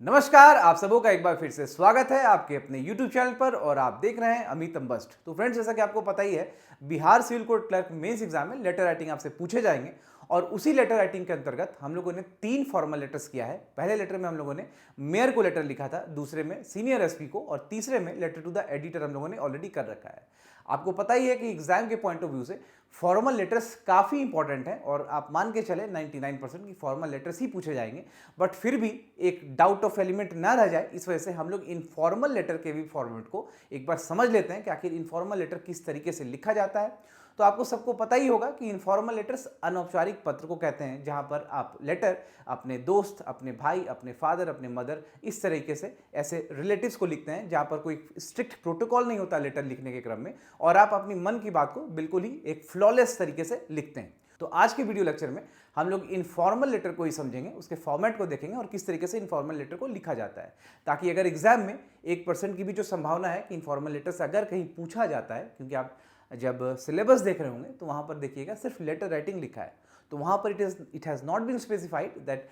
नमस्कार, आप सबों का एक बार फिर से स्वागत है आपके अपने YouTube चैनल पर और आप देख रहे हैं अमितम बस्ट। तो फ्रेंड्स, जैसा कि आपको पता ही है, Bihar civil court clerk mains exam में लेटर राइटिंग आपसे पूछे जाएंगे और उसी लेटर राइटिंग के अंतर्गत हम लोगों ने 3 फॉर्मल लेटर्स किया है। पहले लेटर में हम लोगों ने मेयर को लेटर लिखा था, दूसरे में सीनियर एसपी को और तीसरे में लेटर टू द एडिटर हम लोगों ने ऑलरेडी कर रखा है। आपको पता ही है कि एग्जाम के पॉइंट ऑफ व्यू से फॉर्मल लेटर्स काफ़ी इंपॉर्टेंट हैं और आप मान के चले 99% की फॉर्मल लेटर्स ही पूछे जाएंगे, बट फिर भी एक डाउट ऑफ एलिमेंट ना रह जाए, इस वजह से हम लोग इनफॉर्मल लेटर के भी फॉर्मेट को एक बार समझ लेते हैं कि आखिर इनफॉर्मल लेटर किस तरीके से लिखा जाता है। तो आपको सबको पता ही होगा कि इनफॉर्मल लेटर्स अनौपचारिक पत्र को कहते हैं, जहां पर आप लेटर अपने दोस्त, अपने भाई, अपने फादर, अपने मदर, इस तरीके से ऐसे रिलेटिव्स को लिखते हैं जहां पर कोई स्ट्रिक्ट प्रोटोकॉल नहीं होता लेटर लिखने के क्रम में और आप अपनी मन की बात को बिल्कुल ही एक फ्लॉलेस तरीके से लिखते हैं। तो आज के वीडियो लेक्चर में हम लोग इनफॉर्मल लेटर को ही समझेंगे, उसके फॉर्मेट को देखेंगे और किस तरीके से इनफॉर्मल लेटर को लिखा जाता है, ताकि अगर एग्जाम में 1% की भी जो संभावना है कि इनफॉर्मल लेटर से अगर कहीं पूछा जाता है, क्योंकि आप जब सिलेबस देख रहे होंगे तो वहां पर देखिएगा सिर्फ लेटर राइटिंग लिखा है, तो वहां पर it has not been specified that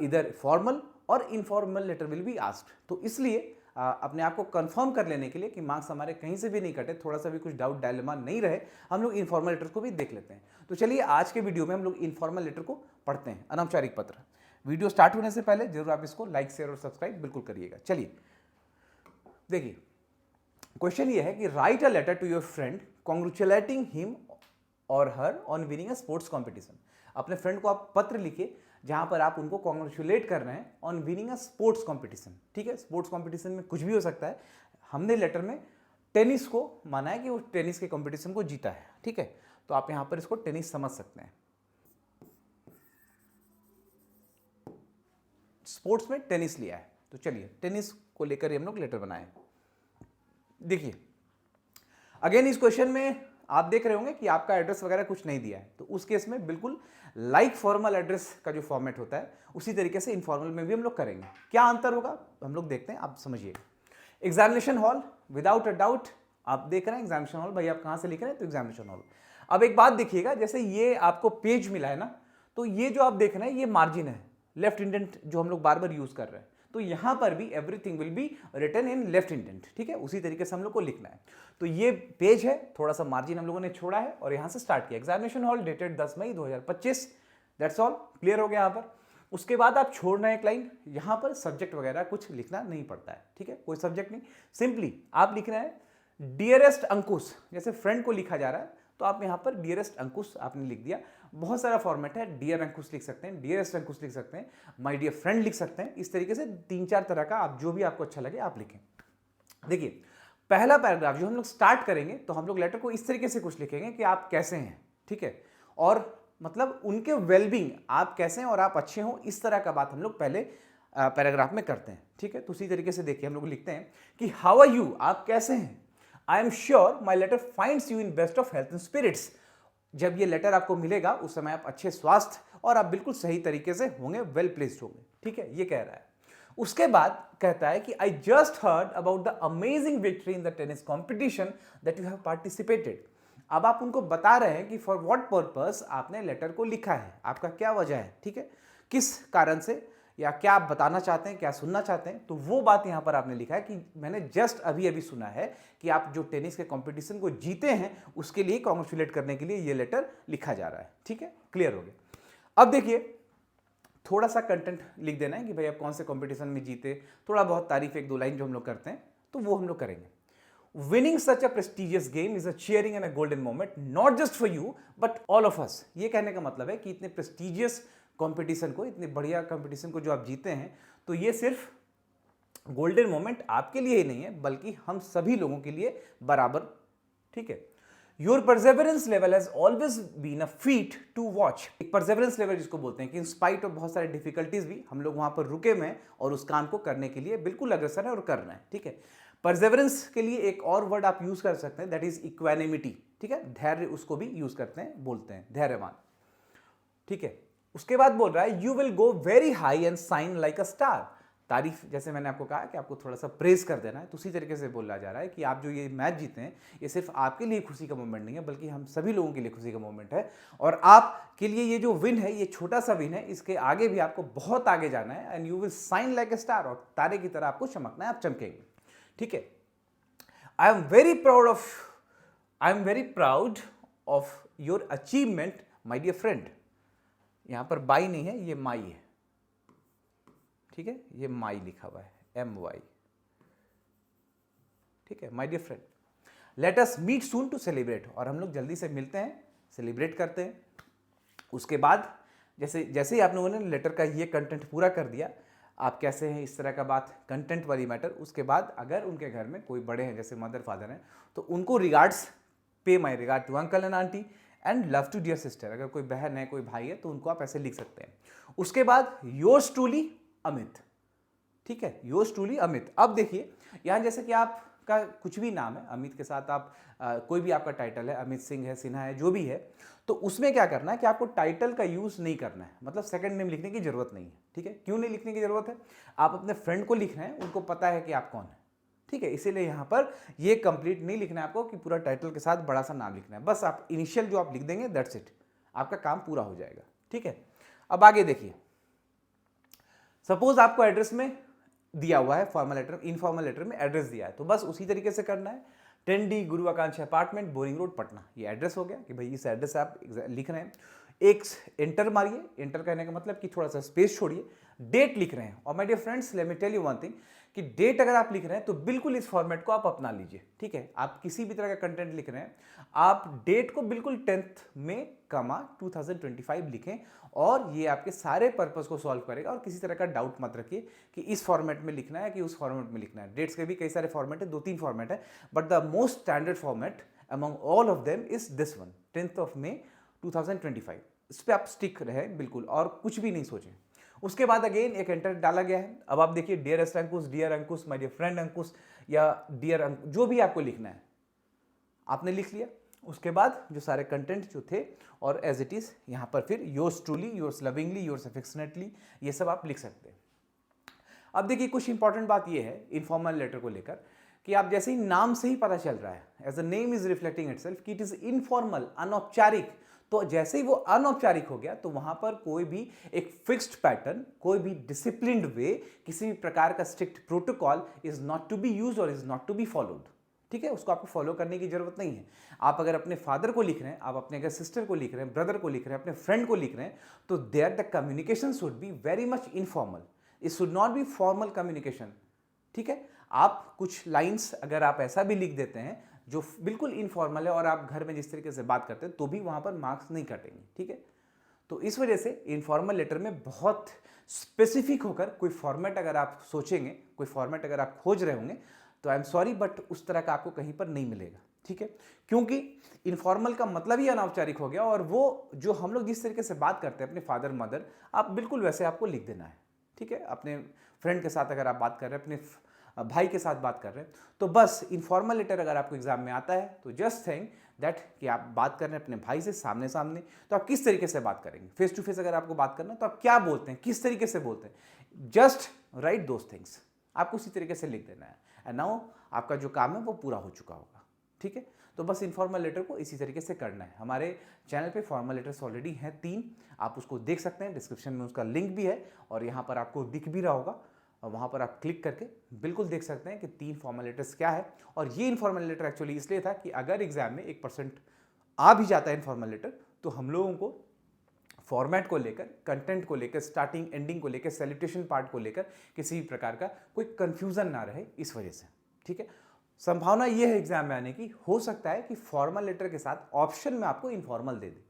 इधर फॉर्मल और informal letter will be asked. तो इसलिए अपने आप को कंफर्म कर लेने के लिए कि मार्क्स हमारे कहीं से भी नहीं कटे, थोड़ा सा भी कुछ डाउट डायलेमा नहीं रहे, हम लोग इनफॉर्मल लेटर को भी देख लेते हैं। तो चलिए आज के वीडियो में हम लोग इनफॉर्मल लेटर को पढ़ते हैं, अनौपचारिक पत्र। वीडियो स्टार्ट होने से पहले जरूर आप इसको लाइक, शेयर और सब्सक्राइब बिल्कुल करिएगा। चलिए देखिए, क्वेश्चन ये है कि write a letter to your friend congratulating him और her on winning a sports competition. अपने फ्रेंड को आप पत्र लिखिए जहां पर आप उनको कॉन्ग्रेचुलेट कर रहे हैं on winning a sports competition. ठीक है, स्पोर्ट्स कॉम्पिटिशन में कुछ भी हो सकता है। हमने लेटर में टेनिस को माना है कि वो टेनिस के कॉम्पिटिशन को जीता है। ठीक है, तो आप यहां पर इसको टेनिस समझ सकते हैं। स्पोर्ट्स में टेनिस लिया है, तो चलिए टेनिस को लेकर हम लोग लेटर बनाए। देखिए अगेन इस क्वेश्चन में आप देख रहे होंगे कि आपका एड्रेस वगैरह कुछ नहीं दिया है, तो उस केस में बिल्कुल लाइक फॉर्मल एड्रेस का जो फॉर्मेट होता है उसी तरीके से इनफॉर्मल में भी हम लोग करेंगे। क्या अंतर होगा हम लोग देखते हैं, आप समझिए। Examination hall, without a doubt आप देख रहे हैं एग्जामिनेशन हॉल, भाई आप कहां से लिख रहे हैं, तो एग्जामिनेशन हॉल। अब एक बात देखिएगा, जैसे ये आपको पेज मिला है ना, तो ये जो आप देख रहे हैं ये मार्जिन है, लेफ्ट इंडेंट जो हम लोग बार बार यूज कर रहे हैं, तो यहां पर भी everything will be written in left indent. ठीक है, उसी तरीके से हम लोग को लिखना है। तो ये पेज है, थोड़ा सा मार्जिन हम लोगों ने छोड़ा है और यहां से स्टार्ट किया। Examination hall dated 10 May 2025, that's all, clear हो गया यहां पर। उसके बाद आप छोड़ना है एक लाइन, यहां पर सब्जेक्ट वगैरह कुछ लिखना नहीं पड़ता है। ठीक है, कोई सब्जेक्ट नहीं, सिंपली आप लिख रहे हैं डियरेस्ट अंकुश, जैसे फ्रेंड को लिखा जा रहा है तो आप यहां पर डियरेस्ट अंकुश आपने लिख दिया। बहुत सारा फॉर्मेट है, डियर अंकुश लिख सकते हैं, डियरेस्ट अंकुश लिख सकते हैं, माय डियर फ्रेंड लिख सकते हैं। इस तरीके से 3-4 तरह का आप जो भी आपको अच्छा लगे आप लिखें। देखिए पहला पैराग्राफ जो हम लोग स्टार्ट करेंगे तो हम लोग लेटर को इस तरीके से कुछ लिखेंगे कि आप कैसे हैं। ठीक है, और मतलब उनके वेलबींग, आप कैसे हैं और आप अच्छे हो, इस तरह का बात हम लोग पहले पैराग्राफ में करते हैं। ठीक है, तो उसी तरीके से देखिए हम लोग लिखते हैं कि हाउ आर यू, आप कैसे हैं। I am sure my letter finds you in best of health and spirits. जब ये लेटर आपको मिलेगा उस समय आप अच्छे स्वास्थ्य और आप बिल्कुल सही तरीके से होंगे, वेल प्लेस्ड होंगे। ठीक है, ये कह रहा है। उसके बाद कहता है कि I just heard about the amazing victory in the tennis competition that you have participated. अब आप उनको बता रहे हैं कि फॉर व्हाट पर्पस आपने लेटर को लिखा है, आपका क्या वजह है। ठीक है, किस कारण से या क्या आप बताना चाहते हैं, क्या सुनना चाहते हैं, तो वो बात यहां पर आपने लिखा है कि मैंने जस्ट अभी अभी सुना है कि आप जो टेनिस के कंपटीशन को जीते हैं उसके लिए कॉन्ग्रेचुलेट करने के लिए ये लेटर लिखा जा रहा है। ठीक है, क्लियर हो गया। अब देखिए थोड़ा सा कंटेंट लिख देना है कि भाई आप कौन से कंपटीशन में जीते, थोड़ा बहुत तारीफ, 1-2 लाइन जो हम लोग करते हैं तो वो हम लोग करेंगे। Winning such a prestigious game is a cheering and a golden moment not just for you but all of us. ये कहने का मतलब है कि इतने प्रेस्टिजियस कंपटीशन को, इतने बढ़िया कंपटीशन को जो आप जीते हैं, तो ये सिर्फ गोल्डन मोमेंट आपके लिए ही नहीं है बल्कि हम सभी लोगों के लिए बराबर। ठीक है, your perseverance level has always been a feat to watch. एक परसेवरेंस लेवल जिसको बोलते हैं कि इन स्पाइट ऑफ बहुत सारे डिफिकल्टीज भी हम लोग वहां पर रुके हुए हैं और उस काम को करने के लिए बिल्कुल अग्रसर है और कर रहे हैं। ठीक है, परसेवरेंस के लिए एक और वर्ड आप यूज कर सकते हैं, दैट इज इक्वानिमिटी। ठीक है, धैर्य उसको भी यूज करते हैं, बोलते हैं धैर्यवान। ठीक है, उसके बाद बोल रहा है you will go very high and shine like a star. तारीफ, जैसे मैंने आपको कहा कि आपको थोड़ा सा प्रेज कर देना है, तो उसी तरीके से बोला जा रहा है कि आप जो ये मैच जीते हैं ये सिर्फ आपके लिए खुशी का मोमेंट नहीं है, बल्कि हम सभी लोगों के लिए खुशी का मोमेंट है। और आपके लिए ये जो विन है, ये छोटा सा विन है, इसके आगे भी आपको बहुत आगे जाना है and you will shine like a star, और तारे की तरह आपको चमकना है, आप चमकेंगे। ठीक है, I am very proud of your achievement my dear friend. यहां पर बाई नहीं है, ये माई है। ठीक है, ये माई लिखा हुआ है, MY। ठीक है, my dear friend, let us meet soon to celebrate. और हम लोग जल्दी से मिलते हैं, सेलिब्रेट करते हैं। उसके बाद जैसे जैसे ही आप लोगों ने लेटर का ये कंटेंट पूरा कर दिया, आप कैसे हैं, इस तरह का बात, कंटेंट वाली मैटर। उसके बाद अगर उनके घर में कोई बड़े हैं, जैसे मदर फादर हैं, तो उनको regards, pay my regard to uncle and aunty and love to dear sister. अगर कोई बहन है, कोई भाई है, तो उनको आप ऐसे लिख सकते हैं। उसके बाद योर्स ट्रूली अमित। ठीक है, योर्स ट्रूली अमित। अब देखिए यहाँ जैसे कि आपका कुछ भी नाम है, अमित के साथ आप कोई भी आपका टाइटल है, अमित सिंह है, सिन्हा है, जो भी है, तो उसमें क्या करना है कि आपको टाइटल का यूज नहीं करना है, मतलब सेकंड नेम लिखने की जरूरत नहीं है। ठीक है, क्यों नहीं लिखने की जरूरत है? आप अपने फ्रेंड को लिख रहे हैं, उनको पता है कि आप कौन है। ठीक है, इसीलिए यहाँ पर ये कंप्लीट नहीं लिखना है आपको कि पूरा टाइटल के साथ बड़ा सा नाम लिखना है। बस आप इनिशियल जो आप लिख देंगे, दैट्स इट, आपका काम पूरा हो जाएगा। ठीक है, अब आगे देखिए, सपोज आपको एड्रेस में दिया हुआ है, फॉर्मल लेटर, इनफॉर्मल लेटर में एड्रेस दिया है, तो बस उसी तरीके से करना है। 10D गुरु आकांक्षा अपार्टमेंट, बोरिंग रोड, पटना, ये एड्रेस हो गया कि भाई इस एड्रेस से आप लिख रहे हैं। एक एंटर मारिए, एंटर करने का मतलब कि थोड़ा सा स्पेस छोड़िए, डेट लिख रहे हैं। और my dear friends, let me tell you one thing कि डेट अगर आप लिख रहे हैं तो बिल्कुल इस फॉर्मेट को आप अपना लीजिए। ठीक है, आप किसी भी तरह का कंटेंट लिख रहे हैं, आप डेट को बिल्कुल 10th में कमा 2025 लिखें, और ये आपके सारे पर्पस को सॉल्व करेगा। और किसी तरह का डाउट मत रखिए कि इस फॉर्मेट में लिखना है कि उस फॉर्मेट में लिखना है। डेट्स के भी कई सारे फॉर्मेट है, 2-3 फॉर्मेट है, but the most standard format among all of them is this one, 10th of May 2025। इस पर आप स्टिक रहे बिल्कुल, और कुछ भी नहीं सोचें। उसके बाद अगेन एक एंटर डाला गया है। अब आप देखिए, dearest Ankush, dear Ankush, my dear friend Ankush, या डियर अंकुश, जो भी आपको लिखना है आपने लिख लिया। उसके बाद जो सारे कंटेंट जो थे, और एज इट इज यहाँ पर फिर yours truly, yours lovingly, yours affectionately, ये सब आप लिख सकते हैं। अब देखिए, कुछ इंपॉर्टेंट बात ये है इनफॉर्मल लेटर को लेकर कि आप जैसे ही नाम से ही पता चल रहा है, as a name is reflecting itself कि इट इज इनफॉर्मल, अनौपचारिक, तो जैसे ही वो अनौपचारिक हो गया तो वहां पर कोई भी एक फिक्स्ड पैटर्न, कोई भी डिसिप्लिन्ड वे, किसी भी प्रकार का strict protocol is not to be used और is not to be followed. ठीक है, उसको आपको फॉलो करने की जरूरत नहीं है। आप अगर अपने फादर को लिख रहे हैं, आप अपने अगर सिस्टर को लिख रहे हैं, ब्रदर को लिख रहे हैं, अपने फ्रेंड को लिख रहे हैं, तो there the communication should be very much informal, it should not be formal communication. ठीक है, आप कुछ लाइंस अगर आप ऐसा भी लिख देते हैं जो बिल्कुल इनफॉर्मल है, और आप घर में जिस तरीके से बात करते हैं, तो भी वहां पर मार्क्स नहीं कटेंगे। ठीक है, तो इस वजह से इनफॉर्मल लेटर में बहुत स्पेसिफिक होकर कोई फॉर्मेट अगर आप सोचेंगे, कोई फॉर्मेट अगर आप खोज रहे होंगे, तो आई एम सॉरी बट उस तरह का आपको कहीं पर नहीं मिलेगा। ठीक है, क्योंकि इनफॉर्मल का मतलब ही अनौपचारिक हो गया, और वो जो हम लोग जिस तरीके से बात करते हैं अपने फादर मदर, आप बिल्कुल वैसे आपको लिख देना है। ठीक है, अपने फ्रेंड के साथ अगर आप बात कर रहे हैं, अपने भाई के साथ बात कर रहे हैं, तो बस इनफॉर्मल लेटर अगर आपको एग्जाम में आता है, तो जस्ट थिंक दैट कि आप बात कर रहे हैं अपने भाई से सामने सामने, तो आप किस तरीके से बात करेंगे। फेस टू फेस अगर आपको बात करना है, तो आप क्या बोलते हैं, किस तरीके से बोलते हैं, जस्ट राइट दोज थिंग्स, आपको उसी तरीके से लिख देना है। एंड नाउ आपका जो काम है वो पूरा हो चुका होगा। ठीक है, तो बस इनफॉर्मल लेटर को इसी तरीके से करना है। हमारे चैनल पे फॉर्मल लेटर्स ऑलरेडी हैं 3, आप उसको देख सकते हैं, डिस्क्रिप्शन में उसका लिंक भी है, और यहाँ पर आपको दिख भी रहा होगा, और वहाँ पर आप क्लिक करके बिल्कुल देख सकते हैं कि 3 फॉर्मल लेटर्स क्या है। और ये इनफॉर्मल लेटर एक्चुअली इसलिए था कि अगर एग्जाम में 1% आ भी जाता है इनफॉर्मल लेटर, तो हम लोगों को फॉर्मेट को लेकर, कंटेंट को लेकर, स्टार्टिंग एंडिंग को लेकर, सैल्यूटेशन पार्ट को लेकर किसी भी प्रकार का कोई कंफ्यूजन ना रहे, इस वजह से। ठीक है, संभावना यह है एग्जाम में आने की, हो सकता है कि फॉर्मल लेटर के साथ ऑप्शन में आपको इनफॉर्मल दे दे।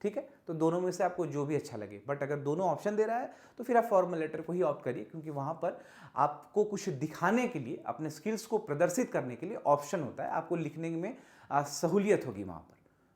ठीक है, तो दोनों में से आपको जो भी अच्छा लगे, बट अगर दोनों ऑप्शन दे रहा है तो फिर आप फॉर्मल लेटर को ही ऑप्ट करिए, क्योंकि वहां पर आपको कुछ दिखाने के लिए, अपने स्किल्स को प्रदर्शित करने के लिए ऑप्शन होता है, आपको लिखने में सहूलियत होगी वहां पर,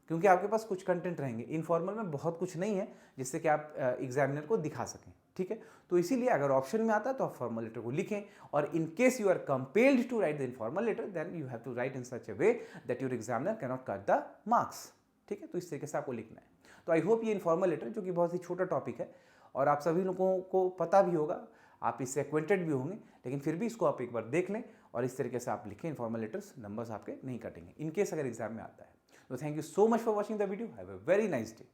क्योंकि आपके पास कुछ कंटेंट रहेंगे। इनफॉर्मल में बहुत कुछ नहीं है जिससे कि आप एग्जामिनर को दिखा सकें। ठीक है, तो इसीलिए अगर ऑप्शन में आता है तो आप फॉर्मल लेटर को लिखें, और in case you are compelled to write the informal letter, then you have to write in such a way that your examiner can not cut the marks. ठीक है, तो इस तरीके से आपको लिखना है। तो आई होप ये इनफॉर्मल लेटर, जो कि बहुत ही छोटा टॉपिक है और आप सभी लोगों को पता भी होगा, आप इससे एक्वेंटेड भी होंगे, लेकिन फिर भी इसको आप एक बार देख लें और इस तरीके से आप लिखें इनफॉर्मल लेटर्स, नंबर्स आपके नहीं कटेंगे इनकेस अगर एग्जाम में आता है। तो thank you so much for watching the video, have a very nice day.